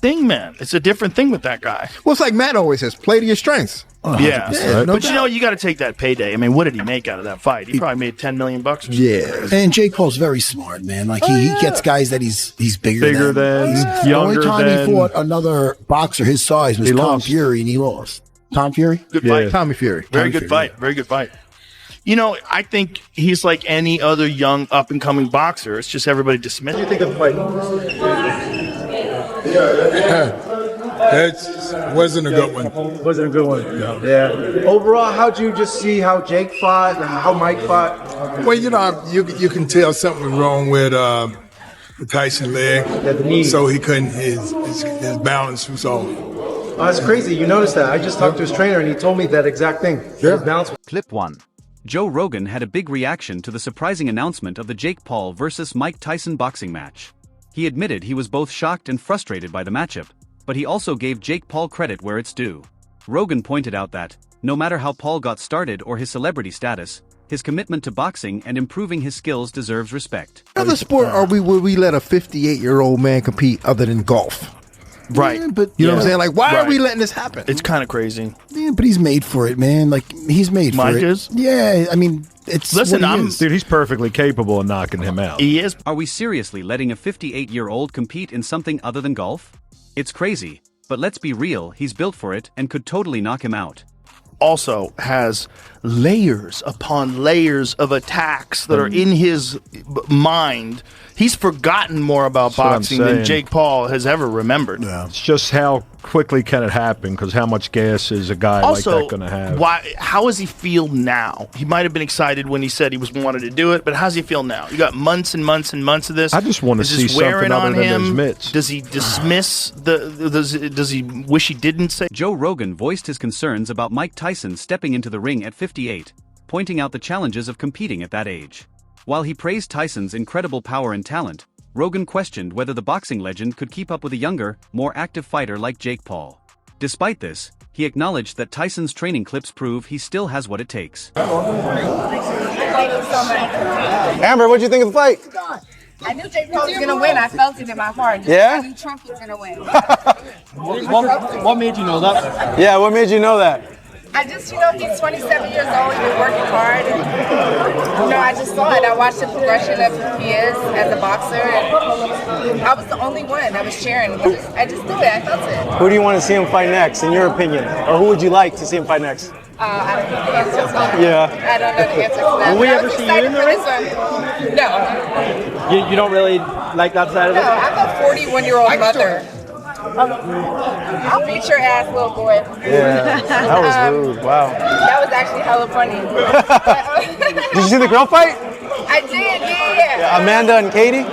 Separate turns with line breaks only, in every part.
thing, man. It's a different thing with that guy.
Well, it's like Matt always says, play to your strengths.
Yeah,
no
but
doubt.
you got to take that payday. I mean, what did he make out of that fight? He probably made $10 million or something.
Yeah.
And Jake Paul's very smart, man. Like he gets guys that he's bigger than.
younger
the only time
than.
he fought another boxer his size was
He
Tom
lost.
Fury, and he lost. Tom Fury?
Good fight.
Tommy Fury.
Very good fight. Very good fight. You know, I think he's like any other young up-and-coming boxer. It's just everybody dismisses. What do you think of the fight?
It wasn't a good one.
Wasn't a good one. Yeah. Overall, how'd you just see how Jake fought, how Mike fought?
Well, you know, you can tell something was wrong with the Tyson leg.
Yeah, the knee.
So he couldn't, his balance was off.
Oh, that's crazy. You noticed that. I just talked to his trainer and he told me that exact thing.
Yeah.
His balance.
Clip 1. Joe Rogan had a big reaction to the surprising announcement of the Jake Paul vs. Mike Tyson boxing match. He admitted he was both shocked and frustrated by the matchup, but he also gave Jake Paul credit where it's due. Rogan pointed out that, no matter how Paul got started or his celebrity status, his commitment to boxing and improving his skills deserves respect.
What other sport would we let a 58-year-old man compete other than golf?
Right.
Yeah, but
You know what I'm saying? Like, why
Right.
are we letting this happen?
It's kind of crazy.
yeah, but he's made for it, man. Like he's made
Mike
for it.
is?
Yeah, I mean, it's
Listen,
what he
I'm-
is.
Dude, he's perfectly capable of knocking him out.
He is.
Are we seriously letting a 58-year-old compete in something other than golf? It's crazy, but let's be real, he's built for it and could totally knock him out.
Also has layers upon layers of attacks that are in his mind. He's forgotten more about
That's what I'm
boxing than
saying.
Jake Paul has ever remembered.
It's just how quickly can it happen, because how much gas is a guy
Also,
like that going to have?
how does he feel now? He might have been excited when he said he wanted to do it, but how does he feel now? You got months and months and months of this.
I just want to
Is
see
this wearing
something other
on
than
him?
those mitts.
Does he dismiss does he wish he didn't say?
Joe Rogan voiced his concerns about Mike Tyson stepping into the ring at 58, pointing out the challenges of competing at that age. While he praised Tyson's incredible power and talent, Rogan questioned whether the boxing legend could keep up with a younger, more active fighter like Jake Paul. Despite this, he acknowledged that Tyson's training clips prove he still has what it takes.
Amber, what'd you think of the fight?
I knew Jake Paul was going to win. I felt it in my heart.
Yeah?
I knew Trump was going to win.
What made you know that? Yeah, what made you know that?
I just, he's 27 years old. He's been working hard. And, I just saw it. I watched the progression of who he is as a boxer. And I was the only one that was cheering. I just knew it. I felt it.
Who do you want to see him fight next, in your opinion? Or who would you like to see him fight next?
I don't know the answer to that.
Yeah.
I don't know the answer to that.
Will we
But I
ever
was
see you in
excited
the
for
ring?
this one. No.
You don't really like that side of
No,
it?
I'm a 41-year-old mother. I'll beat your ass, little boy.
Yeah, that was rude. Wow.
That was actually hella funny.
Did you see the girl fight?
I did, yeah.
Amanda and Katie?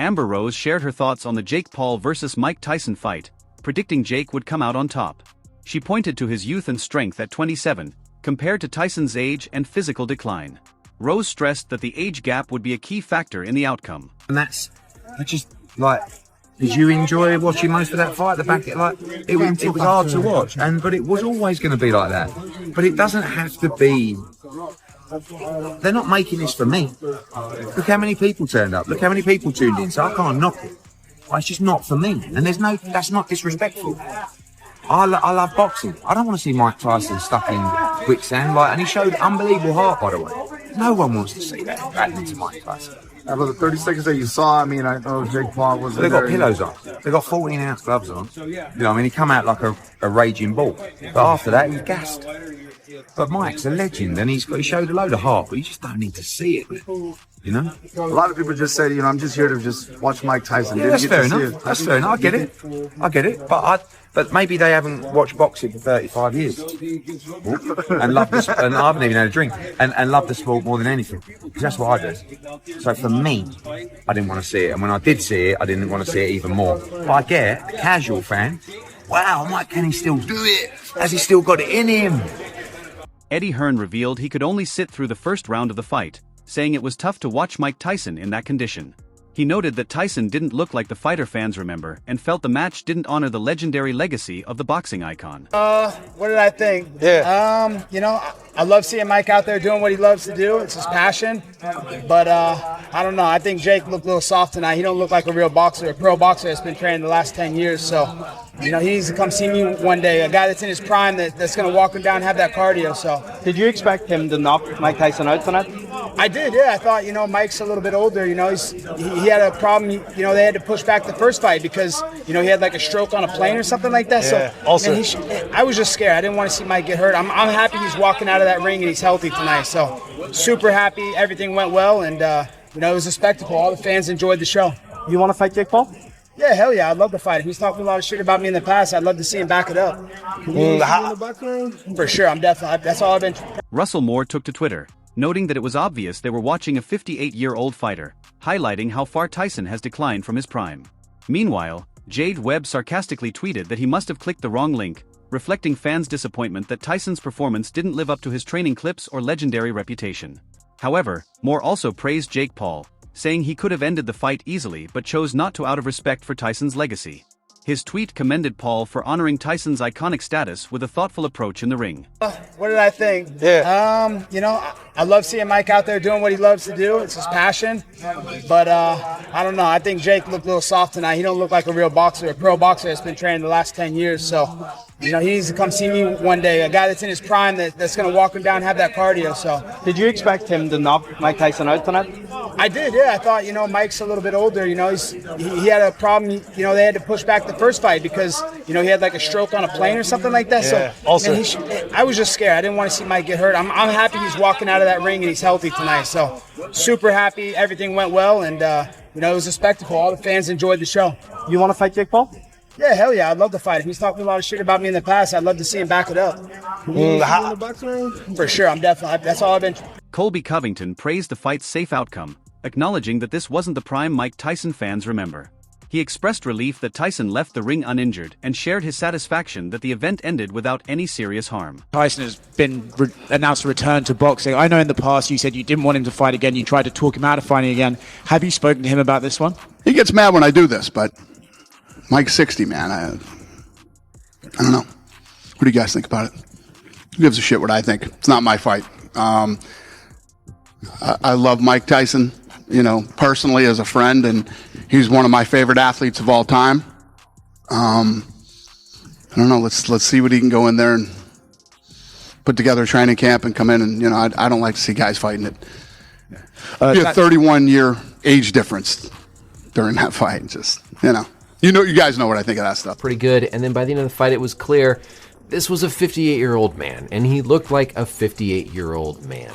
Amber Rose shared her thoughts on the Jake Paul vs. Mike Tyson fight, predicting Jake would come out on top. She pointed to his youth and strength at 27, compared to Tyson's age and physical decline. Rose stressed that the age gap would be a key factor in the outcome.
And I just like, did you enjoy watching most of that fight? It was hard to watch, but it was always going to be like that. But it doesn't have to be. They're not making this for me. Look how many people turned up. Look how many people tuned in. So I can't knock it. But it's just not for me. And that's not disrespectful. I love boxing. I don't want to see Mike Tyson stuck in quicksand. And he showed unbelievable heart, by the way. No one wants to see that happening to Mike Tyson.
About the 30 seconds that you saw, I mean, I know Jake Paul was.
They got pillows on. They got 14-ounce gloves on. He come out like a raging bull. But after that, he's gassed. But Mike's a legend, and he showed a load of heart, but you just don't need to see it.
A lot of people just said, I'm just here to just watch Mike Tyson.
Yeah, that's fair enough. That's fair enough. I get it. But maybe they haven't watched boxing for 35 years and love this, and I haven't even had a drink and love the sport more than anything. Because that's what I do. So for me, I didn't want to see it, and when I did see it, I didn't want to see it even more. But I get the casual fan. Wow, Mike, can he still do it? Has he still got it in him?
Eddie Hearn revealed he could only sit through the first round of the fight, saying it was tough to watch Mike Tyson in that condition. He noted that Tyson didn't look like the fighter fans remember and felt the match didn't honor the legendary legacy of the boxing icon.
What did I think?
Yeah.
I love seeing Mike out there doing what he loves to do. It's his passion. But I don't know. I think Jake looked a little soft tonight. He don't look like a real boxer, a pro boxer that's been training the last 10 years. So, he needs to come see me one day. A guy that's in his prime that's going to walk him down and have that cardio. So,
did you expect him to knock Mike Tyson out tonight?
I did, yeah. I thought, Mike's a little bit older. He had a problem. They had to push back the first fight because, he had like a stroke on a plane or something like that.
Yeah,
so,
also,
I was just scared. I didn't want to see Mike get hurt. I'm happy he's walking out of that ring and he's healthy tonight. So, super happy. Everything went well, and it was a spectacle. All the fans enjoyed the show.
You want to fight Jake Paul?
Yeah, hell yeah. I'd love to fight him. He's talking a lot of shit about me in the past. I'd love to see him back it up. For sure. That's all I've been.
Russell Moore took to Twitter, noting that it was obvious they were watching a 58-year-old fighter, highlighting how far Tyson has declined from his prime. Meanwhile, Jade Webb sarcastically tweeted that he must have clicked the wrong link, reflecting fans' disappointment that Tyson's performance didn't live up to his training clips or legendary reputation. However, Moore also praised Jake Paul, saying he could have ended the fight easily but chose not to out of respect for Tyson's legacy. His tweet commended Paul for honoring Tyson's iconic status with a thoughtful approach in the ring.
What did I think?
Yeah.
I love seeing Mike out there doing what he loves to do. It's his passion. But I don't know. I think Jake looked a little soft tonight. He don't look like a real boxer, a pro boxer that's been training the last 10 years. So, he needs to come see me one day. A guy that's in his prime that's going to walk him down and have that cardio. So,
did you expect him to knock Mike Tyson out tonight?
I did, yeah. I thought, Mike's a little bit older. He had a problem. They had to push back the first fight because, he had like a stroke on a plane or something like that.
Yeah,
so, also, I was just scared. I didn't want to see Mike get hurt. I'm happy he's walking out of that ring and he's healthy tonight. So, super happy. Everything went well, and it was a spectacle. All the fans enjoyed the show.
You want to fight Jake Paul?
Yeah, hell yeah. I'd love to fight him. He's talking a lot of shit about me in the past. I'd love to see him back it up. For sure. That's all I've been.
Colby Covington praised the fight's safe outcome, acknowledging that this wasn't the prime Mike Tyson fans remember. He expressed relief that Tyson left the ring uninjured and shared his satisfaction that the event ended without any serious harm.
Tyson has been announced to return to boxing. I know in the past you said you didn't want him to fight again. You tried to talk him out of fighting again. Have you spoken to him about this one?
He gets mad when I do this, but Mike's 60, man. I don't know. What do you guys think about it? Who gives a shit what I think? It's not my fight. I love Mike Tyson, personally as a friend, and he's one of my favorite athletes of all time. I don't know. Let's see what he can go in there and put together a training camp and come in and, I don't like to see guys fighting it. Be a 31-year age difference during that fight. Just, you guys know what I think of that stuff.
Pretty good. And then by the end of the fight, it was clear this was a 58-year-old man, and he looked like a 58-year-old man.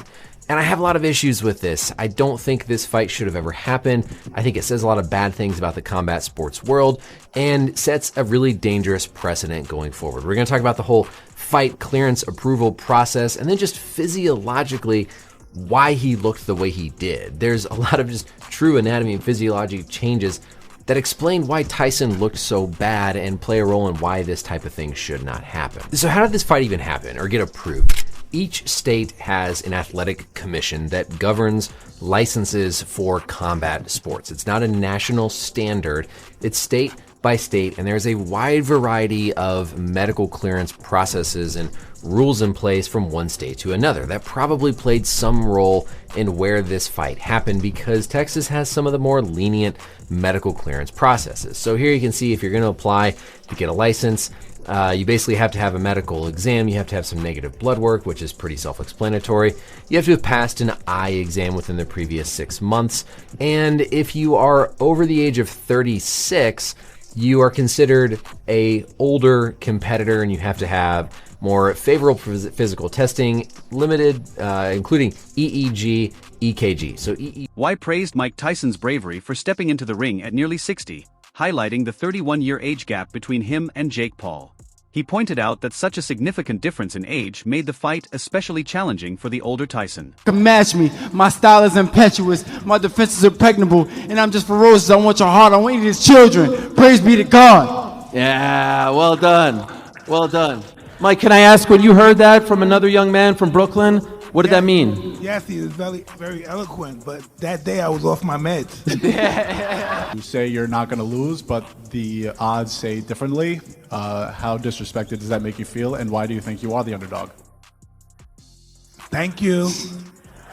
And I have a lot of issues with this. I don't think this fight should have ever happened. I think it says a lot of bad things about the combat sports world and sets a really dangerous precedent going forward. We're going to talk about the whole fight clearance approval process and then just physiologically why he looked the way he did. There's a lot of just true anatomy and physiology changes that explain why Tyson looked so bad and play a role in why this type of thing should not happen. So how did this fight even happen or get approved? Each state has an athletic commission that governs licenses for combat sports. It's not a national standard. It's state by state, and there's a wide variety of medical clearance processes and rules in place from one state to another. That probably played some role in where this fight happened because Texas has some of the more lenient medical clearance processes. So here you can see if you're going to apply to get a license, you basically have to have a medical exam. You have to have some negative blood work, which is pretty self-explanatory. You have to have passed an eye exam within the previous 6 months. And if you are over the age of 36, you are considered a older competitor and you have to have more favorable physical testing, limited, including EEG, EKG. So
Why praised Mike Tyson's bravery for stepping into the ring at nearly 60, highlighting the 31-year age gap between him and Jake Paul. He pointed out that such a significant difference in age made the fight especially challenging for the older Tyson.
Match me. My style is impetuous. My defense is impregnable. And I'm just ferocious. I want your heart. I want you as children. Praise be to God.
Yeah, well done. Well done. Mike, can I ask, when you heard that from another young man from Brooklyn, what did that mean?
Yes, he was very, very eloquent, but that day I was off my meds.
You say you're not going to lose, but the odds say differently. How disrespected does that make you feel, and why do you think you are the underdog?
Thank you.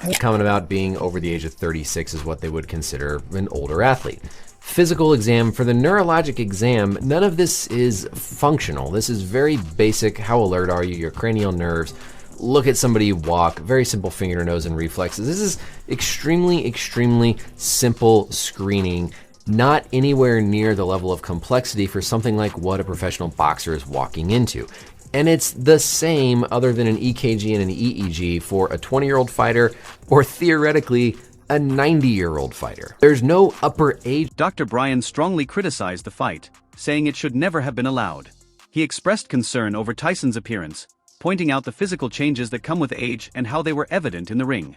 The comment about being over the age of 36 is what they would consider an older athlete. Physical exam. For the neurologic exam, none of this is functional. This is very basic. How alert are you? Your cranial nerves. Look at somebody walk. Very simple finger, nose, and reflexes. This is extremely, extremely simple screening. Not anywhere near the level of complexity for something like what a professional boxer is walking into. And it's the same other than an EKG and an EEG for a 20-year-old fighter or theoretically a 90-year-old fighter. There's no upper age.
Dr. Bryan strongly criticized the fight, saying it should never have been allowed. He expressed concern over Tyson's appearance, pointing out the physical changes that come with age and how they were evident in the ring.